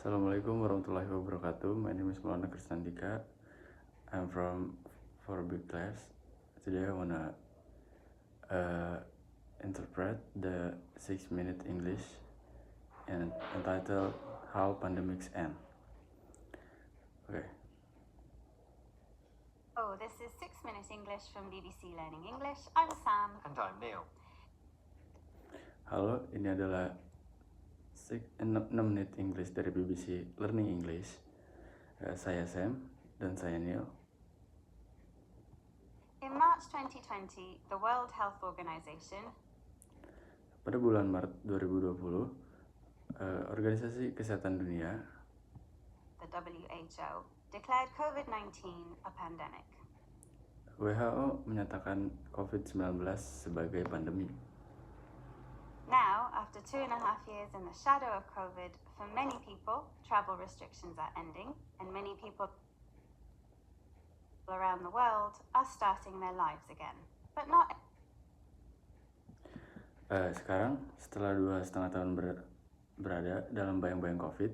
Assalamualaikum warahmatullahi wabarakatuh. My name is Maulana Kristandika. I'm from 4B class. Today I wanna interpret the 6-minute English and entitled How Pandemics End. Okay. Oh, this is 6-Minute English from BBC Learning English. I'm Sam. And I'm Neil. Halo, ini adalah 6 menit English dari BBC Learning English. Saya Sam dan saya Neil. In March 2020, the World Health Organization, Pada bulan Maret 2020, Organisasi Kesehatan Dunia, the WHO, declared COVID-19 a pandemic. WHO menyatakan COVID-19 sebagai pandemi. Now, after 2.5 years in the shadow of COVID, for many people, travel restrictions are ending, and many people around the world are starting their lives again. But not Sekarang, setelah 2,5 tahun berada dalam bayang-bayang COVID,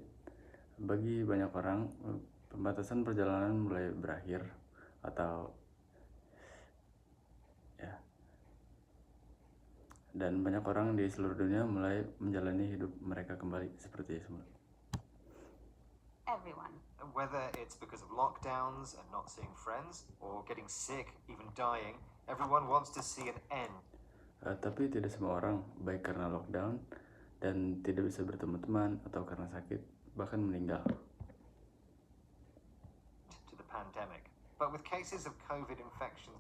bagi banyak orang, pembatasan perjalanan mulai berakhir atau dan banyak orang di seluruh dunia mulai menjalani hidup mereka kembali seperti semula. everyone. Whether it's because of lockdowns and not seeing friends, or getting sick, even dying, everyone wants to see an end Tapi tidak semua orang, baik karena lockdown dan tidak bisa bertemu teman atau karena sakit, bahkan meninggal. to the pandemic. But with cases of COVID infection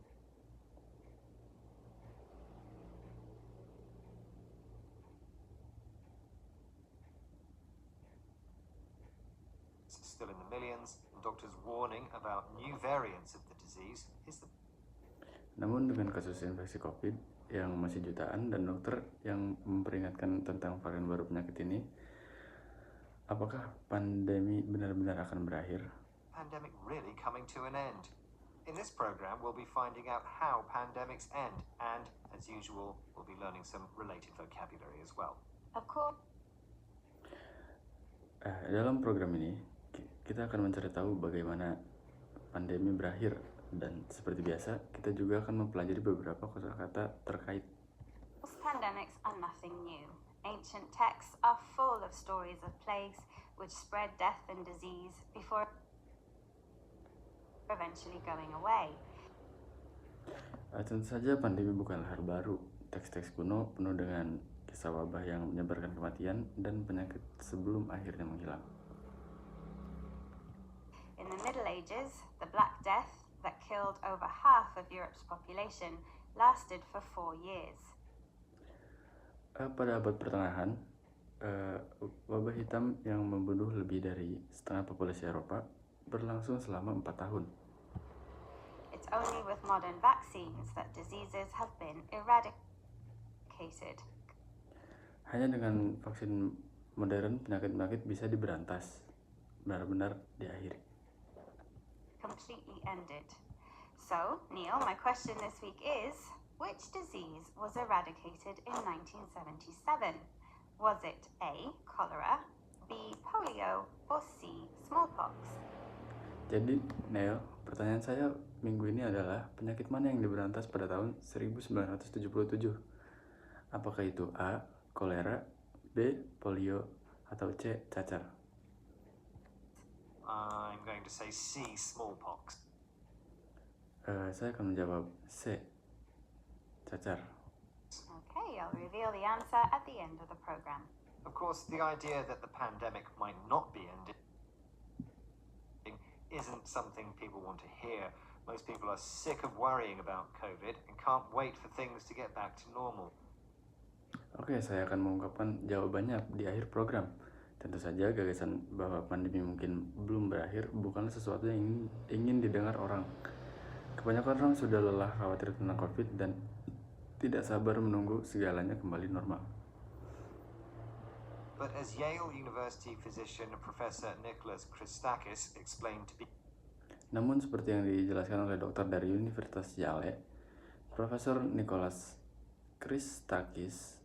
still in the millions, and doctors warning about new variants of the disease, is the Namun dengan kasus infeksi COVID yang masih jutaan dan dokter yang memperingatkan tentang varian baru penyakit ini, apakah pandemi benar-benar akan berakhir? pandemic really coming to an end? In this program, we'll be finding out how pandemics end, and as usual, we'll be learning some related vocabulary as well. Of course, Dalam program ini, kita akan mencari tahu bagaimana pandemi berakhir, dan seperti biasa, kita juga akan mempelajari beberapa kosakata terkait. pandemics are nothing new. Ancient texts are full of stories of plagues which spread death and disease before eventually going away. Tentu saja pandemi bukanlah hal baru. Teks-teks kuno penuh dengan kisah wabah yang menyebarkan kematian dan penyakit sebelum akhirnya menghilang. In the Middle Ages, the Black Death that killed over half of Europe's population lasted for 4 years. Pada abad pertengahan, wabah hitam yang membunuh lebih dari setengah populasi Eropa berlangsung selama 4 tahun. It's only with modern vaccines that diseases have been eradicated. Hanya dengan vaksin modern, penyakit-penyakit bisa diberantas, benar-benar diakhiri. Completely ended. So, Neil, my question this week is, which disease was eradicated in 1977? Was it A, cholera, B, polio, or C, smallpox? Jadi, Neil, pertanyaan saya minggu ini adalah penyakit mana yang diberantas pada tahun 1977? Apakah itu A, kolera, B, polio, atau C, cacar? I'm going to say C, smallpox. Saya akan menjawab C, cacar. Okay, I'll reveal the answer at the end of the program. Of course, the idea that the pandemic might not be ending isn't something people want to hear. Most people are sick of worrying about COVID and can't wait for things to get back to normal. Oke, saya akan mengungkapkan jawabannya di akhir program. Tentu saja gagasan bahwa pandemi mungkin belum berakhir bukanlah sesuatu yang ingin didengar orang. Kebanyakan orang sudah lelah khawatir tentang COVID dan tidak sabar menunggu segalanya kembali normal. But as Yale University physician Professor Nicholas Christakis explained to be Namun seperti yang dijelaskan oleh dokter dari Universitas Yale, Profesor Nicholas Christakis,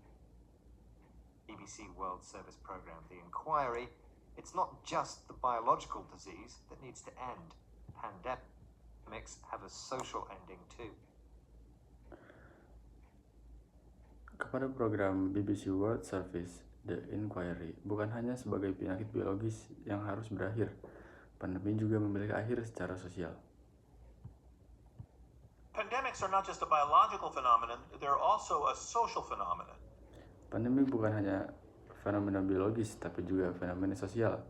BBC World Service Program, the inquiry It's not just the biological disease that needs to end. Pandemics have a social ending too. Kepada program BBC World Service, The Inquiry bukan hanya sebagai penyakit biologis yang harus berakhir, pandemi juga memiliki akhir secara sosial. Pandemics are not just a biological phenomenon, they're also a social phenomenon. Pandemi bukan hanya fenomena biologis, tapi juga fenomena sosial,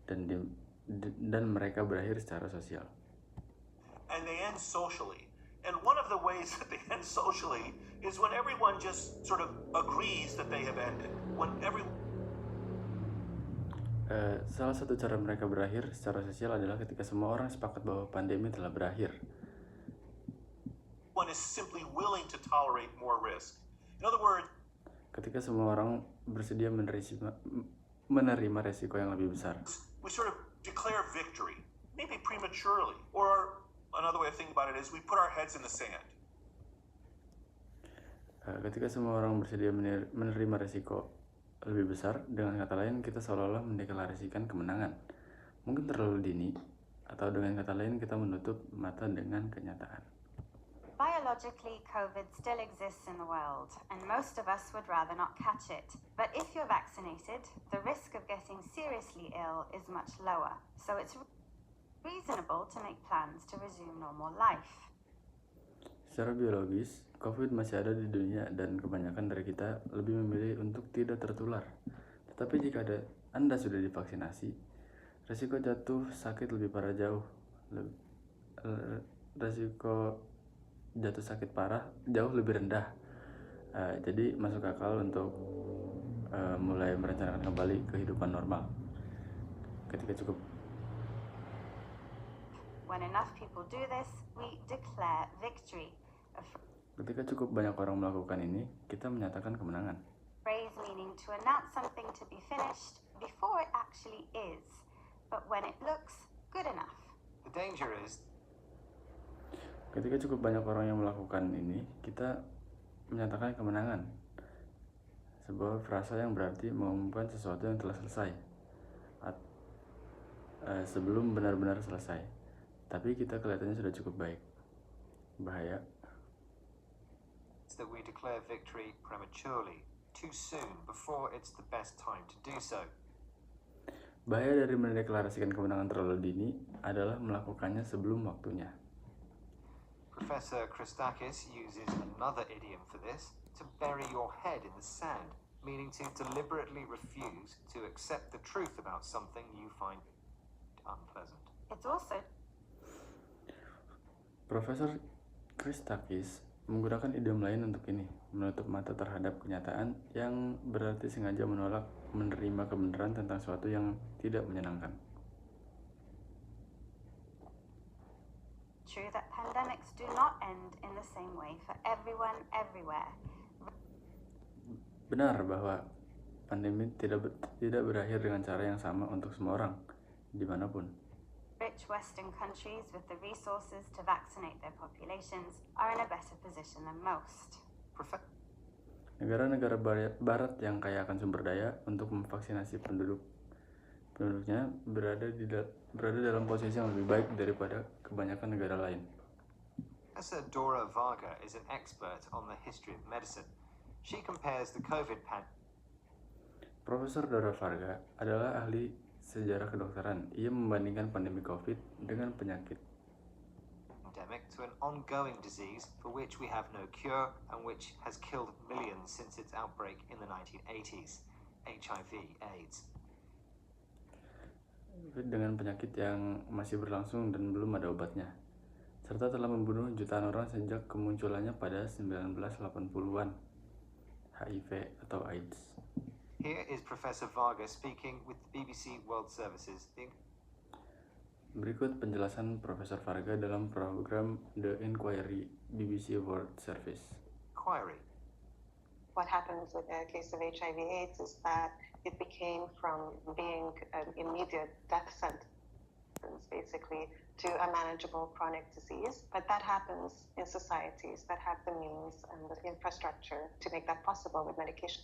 dan mereka berakhir secara sosial. And they end socially. And one of the ways that they end socially is when everyone just sort of agrees that they have ended. Salah satu cara mereka berakhir secara sosial adalah ketika semua orang sepakat bahwa pandemi telah berakhir. One is simply willing to tolerate more risk. In other words, ketika semua orang bersedia menerima resiko yang lebih besar. We sort of declare victory, maybe prematurely, or another way of thinking about it is we put our heads in the sand. Ketika semua orang bersedia menerima resiko lebih besar, dengan kata lain kita seolah-olah mendeklarasikan kemenangan. Mungkin terlalu dini, atau dengan kata lain kita menutup mata dengan kenyataan. Biologically, COVID still exists in the world, and most of us would rather not catch it. But if you're vaccinated, the risk of getting seriously ill is much lower, so it's reasonable to make plans to resume normal life. Secara biologis, COVID masih ada di dunia dan kebanyakan dari kita lebih memilih untuk tidak tertular. Tetapi jika Anda sudah divaksinasi, risiko jatuh sakit lebih parah risiko jatuh sakit parah jauh lebih rendah. Jadi masuk akal untuk mulai merencanakan kembali kehidupan normal ketika cukup. When enough people do this, we declare victory. Ketika cukup banyak orang melakukan ini, kita menyatakan kemenangan. Phrase meaning to announce something to be finished before it actually is, but when it looks good enough. The danger is ketika cukup banyak orang yang melakukan ini, kita menyatakan kemenangan. Sebuah frasa yang berarti mengumumkan sesuatu yang telah selesai sebelum benar-benar selesai. Tapi kita kelihatannya sudah cukup baik. Bahaya that we declare victory prematurely, too soon, before it's the best time to do so. Bahaya dari mendeklarasikan kemenangan terlalu dini adalah melakukannya sebelum waktunya. Professor Christakis uses another idiom for this, to bury your head in the sand, meaning to deliberately refuse to accept the truth about something you find unpleasant. It's also Profesor Christakis menggunakan idiom lain untuk ini, menutup mata terhadap kenyataan, yang berarti sengaja menolak menerima kebenaran tentang sesuatu yang tidak menyenangkan. true that pandemics do not end in the same way for everyone everywhere. Benar bahwa pandemi tidak berakhir dengan cara yang sama untuk semua orang, dimanapun. Rich Western countries with the resources to vaccinate their populations are in a better position than most. Negara-negara barat yang kaya akan sumber daya untuk memvaksinasi penduduknya berada dalam posisi yang lebih baik daripada kebanyakan negara lain. Professor Dora Varga is an expert on the history of medicine. She compares the COVID pandemic. Profesor Dora Varga adalah ahli sejarah kedokteran. Ia membandingkan pandemi COVID dengan penyakit To an ongoing disease for which we have no cure and which has killed millions since its outbreak in the 1980s, HIV/AIDS. Dengan penyakit yang masih berlangsung dan belum ada obatnya, serta telah membunuh jutaan orang sejak kemunculannya pada 1980-an, HIV atau AIDS. Here is Professor Varga speaking with the BBC World Services. Berikut penjelasan Profesor Varga dalam program The Inquiry BBC World Service. Inquiry. What happens with a case of HIV/AIDS is that it became from being an immediate death sentence, basically, to a manageable chronic disease. But that happens in societies that have the means and the infrastructure to make that possible with medication.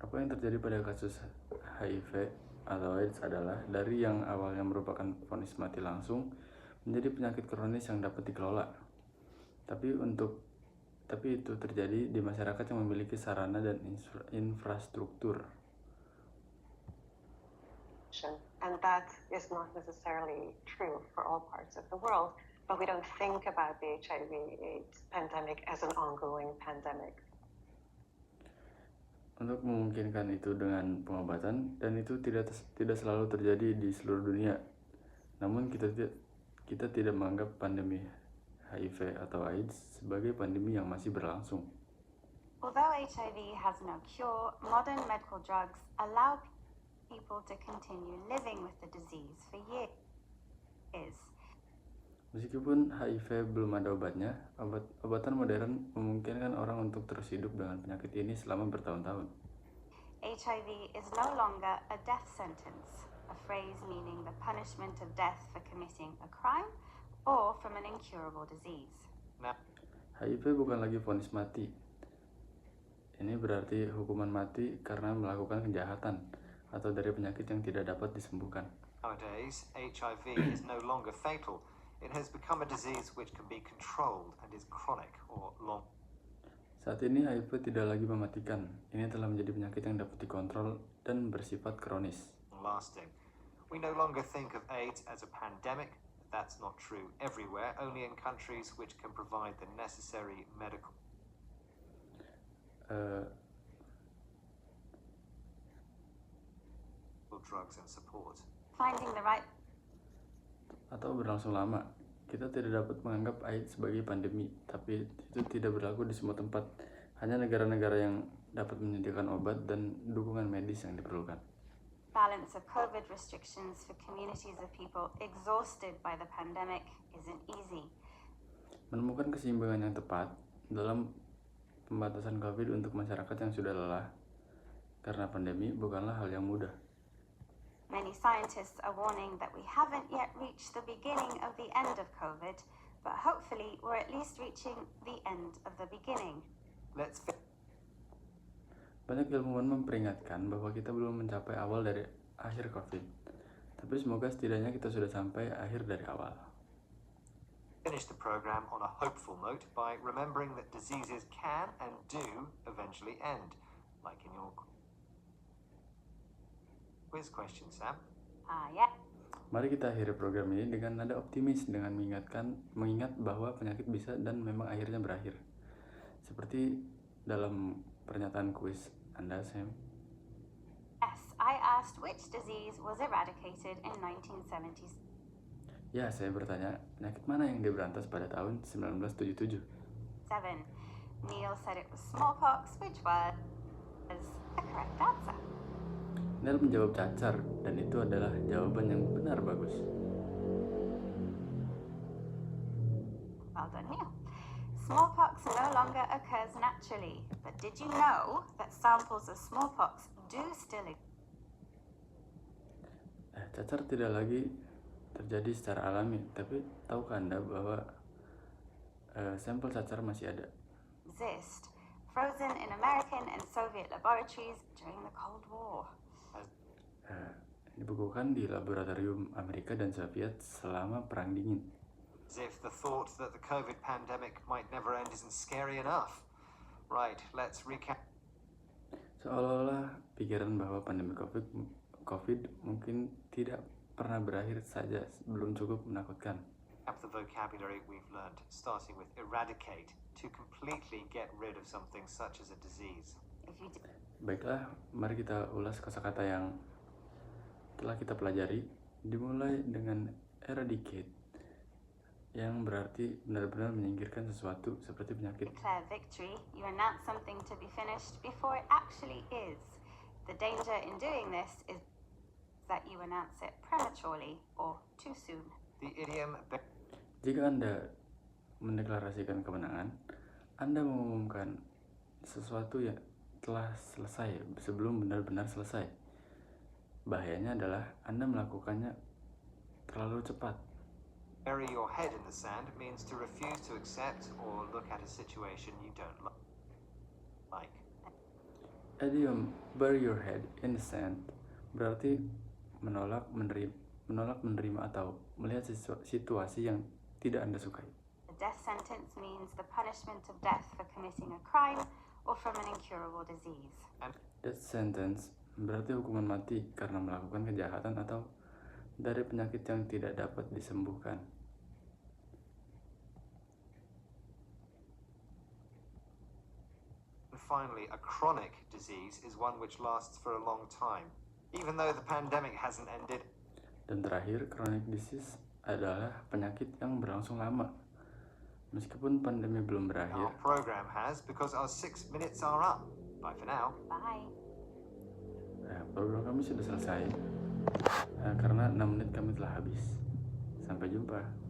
Apa yang terjadi pada kasus HIV atau AIDS adalah dari yang awalnya merupakan vonis mati langsung menjadi penyakit kronis yang dapat dikelola. Tapi itu terjadi di masyarakat yang memiliki sarana dan infrastruktur. And that is not necessarily true for all parts of the world, but we don't think about the HIV/AIDS pandemic as an ongoing pandemic. Untuk memungkinkan itu dengan pengobatan, dan itu tidak selalu terjadi di seluruh dunia. Namun kita tidak menganggap pandemi HIV atau AIDS sebagai pandemi yang masih berlangsung. Although HIV has no cure, modern medical drugs allow people to continue living with the disease for years. Meskipun HIV belum ada obatnya, obatan modern memungkinkan orang untuk terus hidup dengan penyakit ini selama bertahun-tahun. HIV is no longer a death sentence, a phrase meaning the punishment of death for committing a crime or from an incurable disease. Now, HIV bukan lagi vonis mati. Ini berarti hukuman mati karena melakukan kejahatan atau dari penyakit yang tidak dapat disembuhkan. nowadays, HIV is no longer fatal. It has become a disease which can be controlled and is chronic or long. Saat ini HIV tidak lagi mematikan. Ini telah menjadi penyakit yang dapat dikontrol dan bersifat kronis. Lasting. We no longer think of AIDS as a pandemic. That's not true everywhere, only in countries which can provide the necessary medical drugs and support. Finding the right Atau berlangsung lama. Kita tidak dapat menganggap AIDS sebagai pandemi, tapi itu tidak berlaku di semua tempat. Hanya negara-negara yang dapat menyediakan obat dan dukungan medis yang diperlukan. balance of COVID restrictions for communities of people exhausted by the pandemic isn't easy. Menemukan keseimbangan yang tepat dalam pembatasan COVID untuk masyarakat yang sudah lelah karena pandemi bukanlah hal yang mudah. Many scientists are warning that we haven't yet reached the beginning of the end of COVID, but hopefully we're at least reaching the end of the beginning. Let's fi- Banyak ilmuwan memperingatkan bahwa kita belum mencapai awal dari akhir COVID. Tapi semoga setidaknya kita sudah sampai akhir dari awal. finish the program on a hopeful note by remembering that diseases can and do eventually end, like in your quiz question, Sam. Yeah. Mari kita akhiri program ini dengan nada optimis dengan mengingat bahwa penyakit bisa dan memang akhirnya berakhir. Seperti dalam pernyataan kuis Anda, Sam. Yes, I asked which disease was eradicated in 1970s. Ya, saya bertanya, penyakit mana yang diberantas pada tahun 1977? Neil said it was smallpox, which was the correct answer. Neil menjawab cacar, dan itu adalah jawaban yang benar bagus. Well done, Neil. Smallpox no longer occurs naturally, but did you know that samples of smallpox do still exist? Cacar tidak lagi terjadi secara alami, tapi tahukah Anda bahwa sampel cacar masih ada? Frozen in American and Soviet laboratories during the Cold War. Dibekukan di laboratorium Amerika dan Soviet selama Perang Dingin. As if the thought that the COVID pandemic might never end isn't scary enough. Right, let's recap. Seolah-olah pikiran bahwa pandemi COVID mungkin tidak pernah berakhir saja belum cukup menakutkan. The vocabulary we've learned, starting with eradicate, to completely get rid of something such as a disease. Baiklah, mari kita ulas kosakata yang telah kita pelajari, dimulai dengan eradicate, yang berarti benar-benar menyingkirkan sesuatu seperti penyakit. Declare victory, you announce something to be finished before it actually is. The danger in doing this is that you announce it prematurely or too soon. The idiom Jika Anda mendeklarasikan kemenangan, Anda mengumumkan sesuatu yang telah selesai sebelum benar-benar selesai. Bahayanya adalah Anda melakukannya terlalu cepat. bury your head in the sand means to refuse to accept or look at a situation you don't like. Idiom bury your head in the sand berarti menolak menerima atau melihat situasi yang tidak Anda sukai. The death sentence means the punishment of death for committing a crime or from an incurable disease. Death sentence berarti hukuman mati karena melakukan kejahatan atau dari penyakit yang tidak dapat disembuhkan. And finally, a chronic disease is one which lasts for a long time, even though the pandemic hasn't ended. Dan terakhir, chronic disease adalah penyakit yang berlangsung lama. Meskipun pandemi belum berakhir, Our program has, because our 6 minutes are up. Bye for now. Bye. program kami sudah selesai karena 6 menit kami telah habis. Sampai jumpa.